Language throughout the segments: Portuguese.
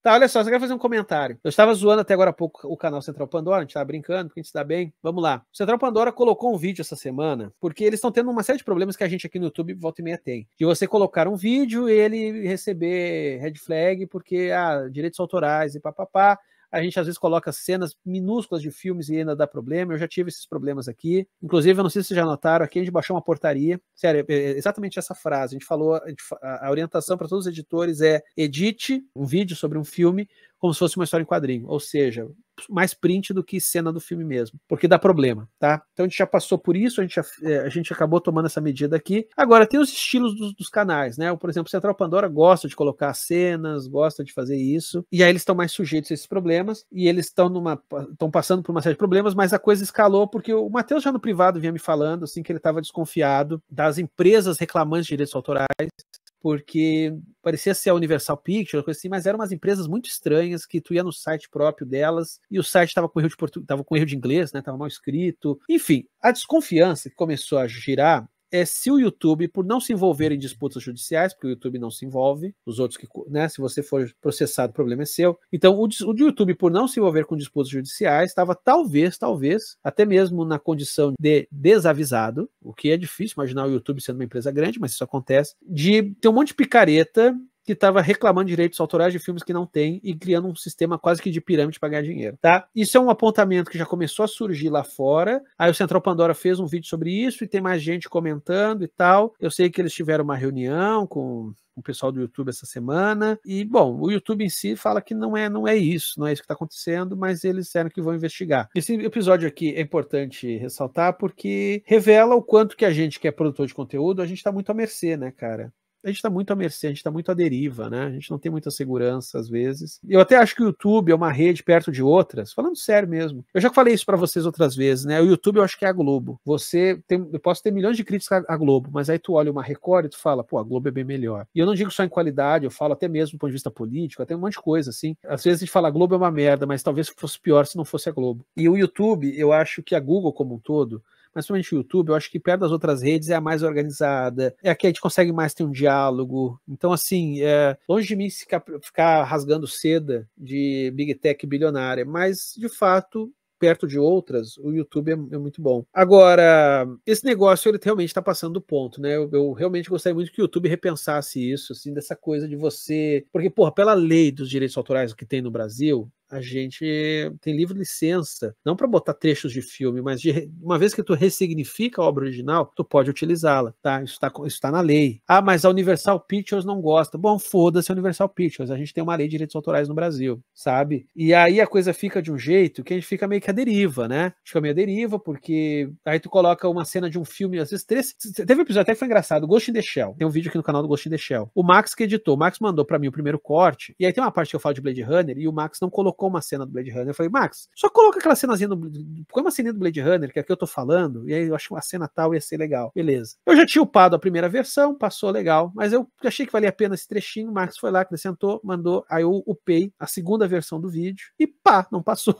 Tá, olha só, quero fazer um comentário. Eu estava zoando até agora há pouco o canal Central Pandora, a gente estava brincando, porque a gente se dá bem. Vamos lá. O Central Pandora colocou um vídeo essa semana, porque eles estão tendo uma série de problemas que a gente aqui no YouTube volta e meia tem. De você colocar um vídeo e ele receber red flag, porque, direitos autorais e papapá. A gente às vezes coloca cenas minúsculas de filmes e ainda dá problema. Eu já tive esses problemas aqui. Inclusive, eu não sei se vocês já notaram, aqui a gente baixou uma portaria. Sério, é exatamente essa frase. A gente falou, a orientação para todos os editores é: edite um vídeo sobre um filme como se fosse uma história em quadrinho. Ou seja, mais print do que cena do filme mesmo, porque dá problema, tá? Então a gente já passou por isso, a gente acabou tomando essa medida aqui. Agora, tem os estilos dos canais, né? Por exemplo, o Central Pandora gosta de colocar cenas, gosta de fazer isso, e aí eles estão mais sujeitos a esses problemas, e eles estão passando por uma série de problemas, mas a coisa escalou porque o Matheus já no privado vinha me falando, assim, que ele estava desconfiado das empresas reclamantes de direitos autorais, porque parecia ser a Universal Pictures, coisa assim, mas eram umas empresas muito estranhas que tu ia no site próprio delas e o site estava com erro de inglês, né? Tava mal escrito. Enfim, a desconfiança que começou a girar é se o YouTube, por não se envolver em disputas judiciais, porque o YouTube não se envolve, os outros que, né, se você for processado, o problema é seu. Então, o YouTube, por não se envolver com disputas judiciais, estava talvez, até mesmo na condição de desavisado, o que é difícil imaginar o YouTube sendo uma empresa grande, mas isso acontece, de ter um monte de picareta que estava reclamando direitos autorais de filmes que não tem e criando um sistema quase que de pirâmide para ganhar dinheiro, tá? Isso é um apontamento que já começou a surgir lá fora. Aí o Central Pandora fez um vídeo sobre isso e tem mais gente comentando e tal. Eu sei que eles tiveram uma reunião com o pessoal do YouTube essa semana e, bom, o YouTube em si fala que não é isso que está acontecendo, mas eles disseram que vão investigar. Esse episódio aqui é importante ressaltar porque revela o quanto que a gente que é produtor de conteúdo, a gente está muito à mercê, né, cara? A gente está muito à mercê, a gente está muito à deriva, né? A gente não tem muita segurança às vezes. Eu até acho que o YouTube é uma rede perto de outras, falando sério mesmo. Eu já falei isso para vocês outras vezes, né? O YouTube eu acho que é a Globo. Eu posso ter milhões de críticas à Globo, mas aí tu olha uma Record e tu fala, pô, a Globo é bem melhor. E eu não digo só em qualidade, eu falo até mesmo do ponto de vista político, até um monte de coisa, assim. Às vezes a gente fala, a Globo é uma merda, mas talvez fosse pior se não fosse a Globo. E o YouTube, eu acho que a Google como um todo, mas principalmente o YouTube, eu acho que perto das outras redes é a mais organizada, é a que a gente consegue mais ter um diálogo. Então, assim, longe de mim ficar rasgando seda de Big Tech bilionária, mas, de fato, perto de outras, o YouTube é muito bom. Agora, esse negócio, ele realmente está passando do ponto, né? Eu realmente gostaria muito que o YouTube repensasse isso, assim, dessa coisa de você... Porque, porra, pela lei dos direitos autorais que tem no Brasil, a gente tem livre licença, não para botar trechos de filme, mas uma vez que tu ressignifica a obra original, tu pode utilizá-la, tá? Isso tá na lei. Ah, mas a Universal Pictures não gosta. Bom, foda-se a Universal Pictures, a gente tem uma lei de direitos autorais no Brasil, sabe? E aí a coisa fica de um jeito que a gente fica meio que à deriva, né? Fica meio à deriva, porque aí tu coloca uma cena de um filme, às vezes teve um episódio até que foi engraçado, Ghost in the Shell. Tem um vídeo aqui no canal do Ghost in the Shell. O Max que editou, o Max mandou pra mim o primeiro corte, e aí tem uma parte que eu falo de Blade Runner, e o Max não colocou uma cena do Blade Runner. Eu falei, Max, só coloca aquela cenazinha põe uma ceninha do Blade Runner, que é a que eu tô falando, e aí eu acho que uma cena tal ia ser legal. Beleza. Eu já tinha upado a primeira versão, passou legal, mas eu achei que valia a pena esse trechinho, o Max foi lá, acrescentou, mandou, aí eu upei a segunda versão do vídeo, e pá, não passou.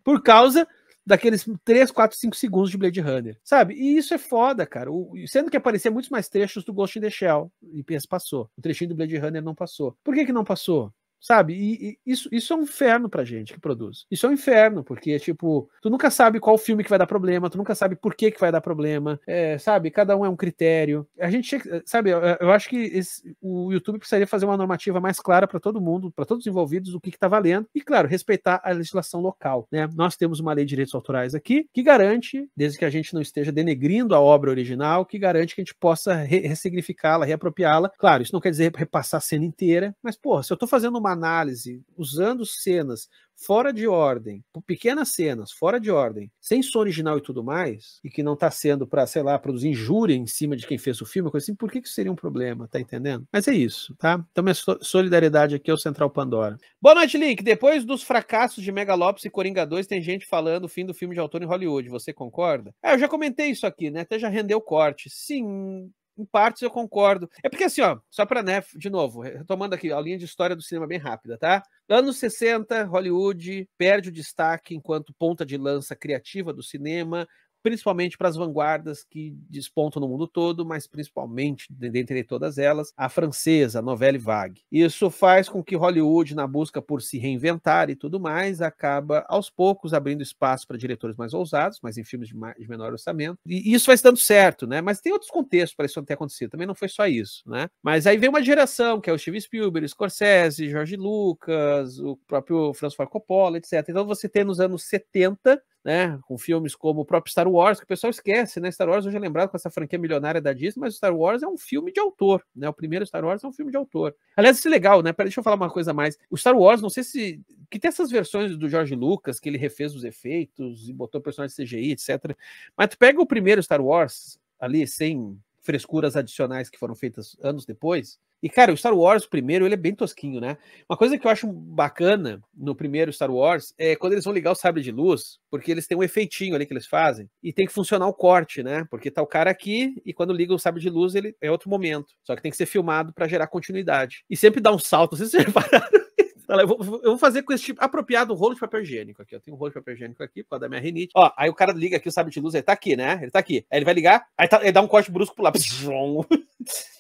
Por causa daqueles 3, 4, 5 segundos de Blade Runner, sabe? E isso é foda, cara. Sendo que aparecia muitos mais trechos do Ghost in the Shell, e passou. O trechinho do Blade Runner não passou. Por que não passou? Sabe? E isso é um inferno pra gente que produz. Isso é um inferno, porque, tipo, tu nunca sabe qual filme que vai dar problema, tu nunca sabe por que vai dar problema, sabe? Cada um é um critério. A gente, sabe, eu acho que o YouTube precisaria fazer uma normativa mais clara para todo mundo, para todos os envolvidos, do que tá valendo, e, claro, respeitar a legislação local, né? Nós temos uma lei de direitos autorais aqui, que garante, desde que a gente não esteja denegrindo a obra original, que garante que a gente possa ressignificá-la, reapropriá-la. Claro, isso não quer dizer repassar a cena inteira, mas, porra, se eu tô fazendo uma análise usando cenas fora de ordem, pequenas cenas fora de ordem, sem som original e tudo mais, e que não tá sendo para, sei lá, produzir injúria em cima de quem fez o filme, coisa assim, por que isso seria um problema, tá entendendo? Mas é isso, tá? Então minha solidariedade aqui ao Central Pandora. Boa noite, Link. Depois dos fracassos de Megalopolis e Coringa 2, tem gente falando o fim do filme de autor em Hollywood, você concorda? Eu já comentei isso aqui, né? Até já rendeu corte. Sim, em partes eu concordo. É porque assim, ó, só para, né, de novo, retomando aqui a linha de história do cinema bem rápida, tá? Anos 60, Hollywood perde o destaque enquanto ponta de lança criativa do cinema, principalmente para as vanguardas que despontam no mundo todo, mas principalmente, dentre todas elas, a francesa, a Nouvelle Vague. Isso faz com que Hollywood, na busca por se reinventar e tudo mais, acaba aos poucos abrindo espaço para diretores mais ousados, mas em filmes de menor orçamento. E isso vai se dando certo, né? Mas tem outros contextos para isso não ter acontecido. Também não foi só isso, né? Mas aí vem uma geração, que é o Steven Spielberg, Scorsese, George Lucas, o próprio Francis Coppola, etc. Então você tem nos anos 70, né, com filmes como o próprio Star Wars, que o pessoal esquece, né? Star Wars hoje é lembrado com essa franquia milionária da Disney, mas o Star Wars é um filme de autor, né? O primeiro Star Wars é um filme de autor. Aliás, isso é legal, né? Deixa eu falar uma coisa a mais. O Star Wars, não sei se... que tem essas versões do George Lucas, que ele refez os efeitos e botou personagens CGI, etc. Mas tu pega o primeiro Star Wars, ali, sem frescuras adicionais que foram feitas anos depois, e, cara, o Star Wars, o primeiro, ele é bem tosquinho, né? Uma coisa que eu acho bacana no primeiro Star Wars é quando eles vão ligar o sabre de luz, porque eles têm um efeitinho ali que eles fazem, e tem que funcionar o corte, né? Porque tá o cara aqui, e quando liga o sabre de luz, ele é outro momento. Só que tem que ser filmado para gerar continuidade. E sempre dá um salto, não sei se vocês repararam. Eu vou fazer com esse tipo apropriado um rolo de papel higiênico aqui. Eu tenho um rolo de papel higiênico aqui por causa da minha rinite. Ó, aí o cara liga aqui o sabre de luz, ele tá aqui, né? Ele tá aqui. Aí ele vai ligar, aí ele dá um corte brusco pro lado.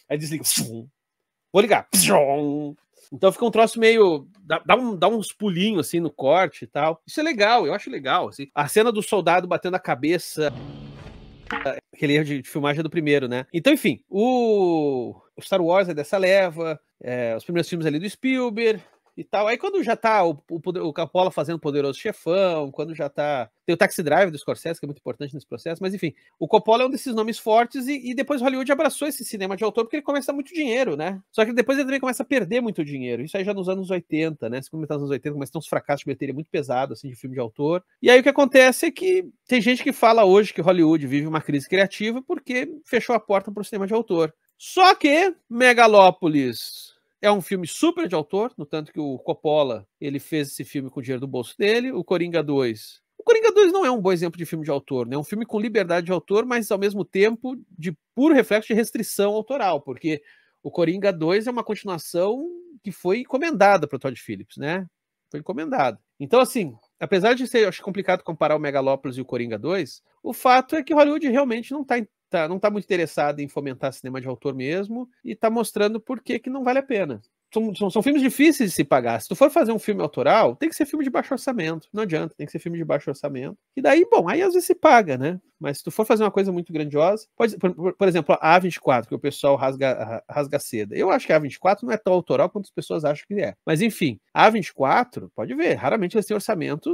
Aí desliga. Vou ligar. Então fica um troço meio... Dá uns pulinhos assim no corte e tal. Isso é legal, eu acho legal. Assim. A cena do soldado batendo a cabeça... Aquele erro de filmagem do primeiro, né? Então, enfim, o Star Wars é dessa leva, os primeiros filmes ali do Spielberg e tal. Aí quando já tá o Coppola fazendo Poderoso Chefão, quando já tá... Tem o Taxi Drive do Scorsese, que é muito importante nesse processo, mas enfim, o Coppola é um desses nomes fortes e depois Hollywood abraçou esse cinema de autor porque ele começa a dar muito dinheiro, né? Só que depois ele também começa a perder muito dinheiro. Isso aí já nos anos 80, né? Se comentar nos anos 80, começa a ter uns fracassos de bilheteria muito pesados, assim, de filme de autor. E aí o que acontece é que tem gente que fala hoje que Hollywood vive uma crise criativa porque fechou a porta para o cinema de autor. Só que Megalópolis... é um filme super de autor, no tanto que o Coppola, ele fez esse filme com o dinheiro do bolso dele, o Coringa 2. O Coringa 2 não é um bom exemplo de filme de autor, né? É um filme com liberdade de autor, mas ao mesmo tempo de puro reflexo de restrição autoral, porque o Coringa 2 é uma continuação que foi encomendada para o Todd Phillips, né? Foi encomendada. Então, assim, apesar de ser, eu acho complicado comparar o Megalópolis e o Coringa 2, o fato é que Hollywood realmente não tá muito interessado em fomentar cinema de autor mesmo e tá mostrando por que não vale a pena. São filmes difíceis de se pagar. Se tu for fazer um filme autoral, tem que ser filme de baixo orçamento. Não adianta, tem que ser filme de baixo orçamento. E daí, bom, aí às vezes se paga, né? Mas se tu for fazer uma coisa muito grandiosa, pode, por exemplo, a A24, que o pessoal rasga seda. Eu acho que a A24 não é tão autoral quanto as pessoas acham que é. Mas enfim, a A24, pode ver, raramente eles têm orçamentos,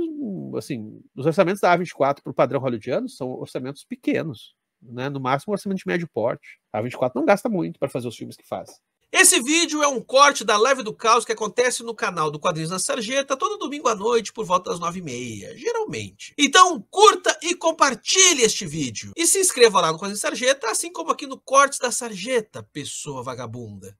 assim, os orçamentos da A24 pro padrão hollywoodiano são orçamentos pequenos. Né? No máximo um orçamento de médio porte. A 24 não gasta muito para fazer os filmes que faz. Esse vídeo é um corte da Live do Caos que acontece no canal do Quadrinhos na Sarjeta todo domingo à noite por volta das 9h30, geralmente. Então curta e compartilhe este vídeo. E se inscreva lá no Quadrinhos Sarjeta, assim como aqui no Cortes da Sarjeta, pessoa vagabunda.